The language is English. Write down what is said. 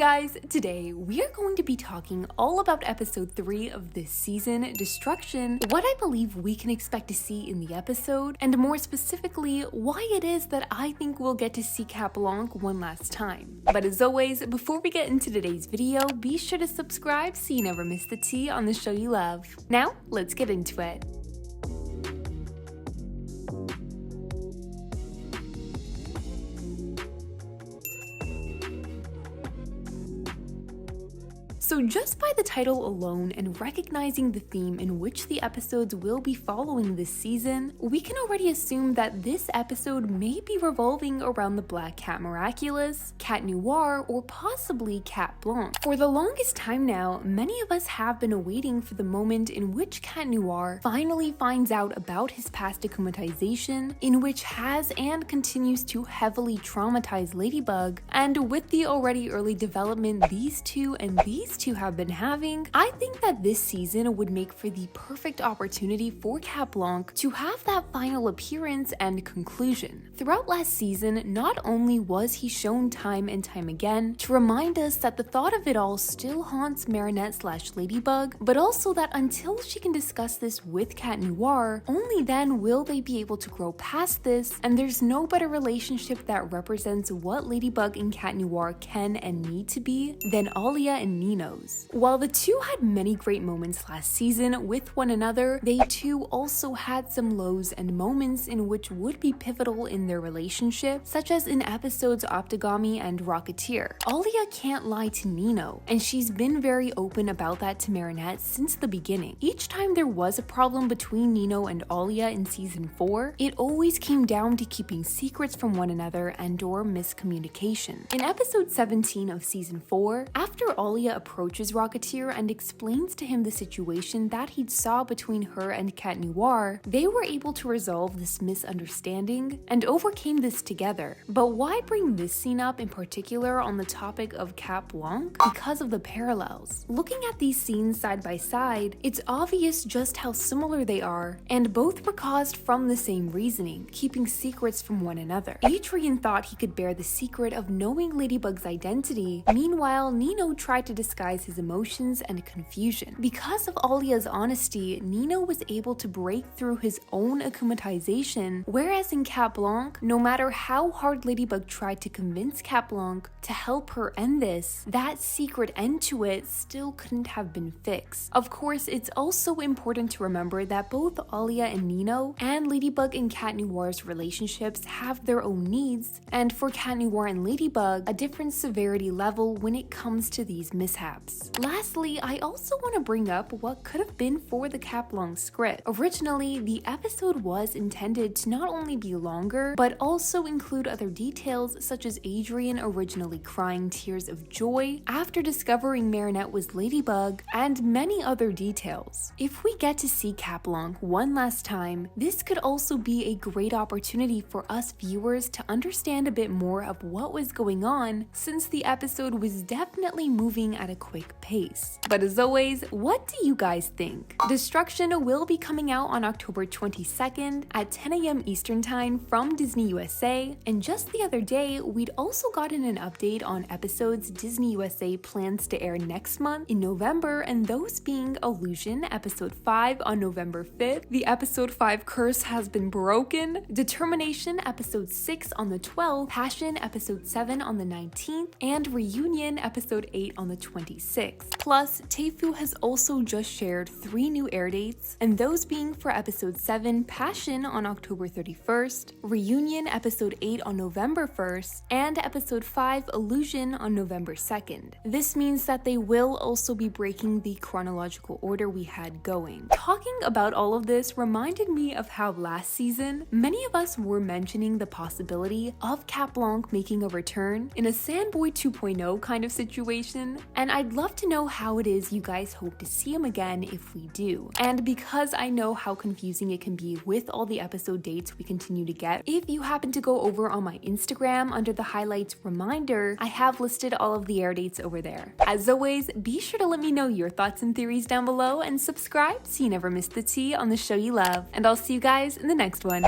guys, today we are going to be talking all about episode 3 of this season, Destruction, what I believe we can expect to see in the episode, and more specifically, why it is that I think we'll get to see Cat Blanc one last time. But as always, before we get into today's video, be sure to subscribe so you never miss the tea on the show you love. Now, let's get into it. So just by the title alone and recognizing the theme in which the episodes will be following this season, we can already assume that this episode may be revolving around the Black Cat Miraculous, Cat Noir, or possibly Cat Blanc. For the longest time now, many of us have been awaiting for the moment in which Cat Noir finally finds out about his past akumatization, in which has and continues to heavily traumatize Ladybug, and with the already early development these two have been having, I think that this season would make for the perfect opportunity for Cat Blanc to have that final appearance and conclusion. Throughout last season, not only was he shown time and time again to remind us that the thought of it all still haunts Marinette/Ladybug, but also that until she can discuss this with Cat Noir, only then will they be able to grow past this, and there's no better relationship that represents what Ladybug and Cat Noir can and need to be than Alia and Nino. While the two had many great moments last season with one another, they too also had some lows and moments in which would be pivotal in their relationship, such as in episodes Optigami and Rocketeer. Alia can't lie to Nino, and she's been very open about that to Marinette since the beginning. Each time there was a problem between Nino and Alia in season 4, it always came down to keeping secrets from one another and/or miscommunication. In episode 17 of season 4, after Alia approaches Rocketeer and explains to him the situation that he'd saw between her and Cat Noir, they were able to resolve this misunderstanding and overcame this together. But why bring this scene up in particular on the topic of Cat Blanc? Because of the parallels. Looking at these scenes side by side, it's obvious just how similar they are, and both were caused from the same reasoning, keeping secrets from one another. Adrian thought he could bear the secret of knowing Ladybug's identity, meanwhile Nino tried to disguise his emotions and confusion. Because of Alia's honesty, Nino was able to break through his own akumatization, whereas in Cat Blanc, no matter how hard Ladybug tried to convince Cat Blanc to help her end this, that secret end to it still couldn't have been fixed. Of course, it's also important to remember that both Alia and Nino and Ladybug and Cat Noir's relationships have their own needs, and for Cat Noir and Ladybug, a different severity level when it comes to these mishaps. Lastly, I also want to bring up what could have been for the Cat Blanc script. Originally, the episode was intended to not only be longer, but also include other details such as Adrian originally crying tears of joy after discovering Marinette was Ladybug, and many other details. If we get to see Cat Blanc one last time, this could also be a great opportunity for us viewers to understand a bit more of what was going on, since the episode was definitely moving at a quick pace. But as always, what do you guys think? Destruction will be coming out on October 22nd at 10 a.m. Eastern Time from Disney USA, and just the other day, we'd also gotten an update on episodes Disney USA plans to air next month in November, and those being Illusion Episode 5 on November 5th, the Episode 5 Curse has been broken, Determination Episode 6 on the 12th, Passion Episode 7 on the 19th, and Reunion Episode 8 on the 26th. Plus, Teifu has also just shared 3 new air dates, and those being for Episode 7 Passion on October 31st, Reunion Episode 8 on November 1st, and Episode 5 Illusion on November 2nd. This means that they will also be breaking the chronological order we had going. Talking about all of this reminded me of how last season, many of us were mentioning the possibility of Cat Blanc making a return in a Sandboy 2.0 kind of situation, and I'd love to know how it is you guys hope to see him again if we do. And because I know how confusing it can be with all the episode dates we continue to get, if you happen to go over on my Instagram under the highlights reminder, I have listed all of the air dates over there. As always, be sure to let me know your thoughts and theories down below, and subscribe so you never miss the tea on the show you love. And I'll see you guys in the next one.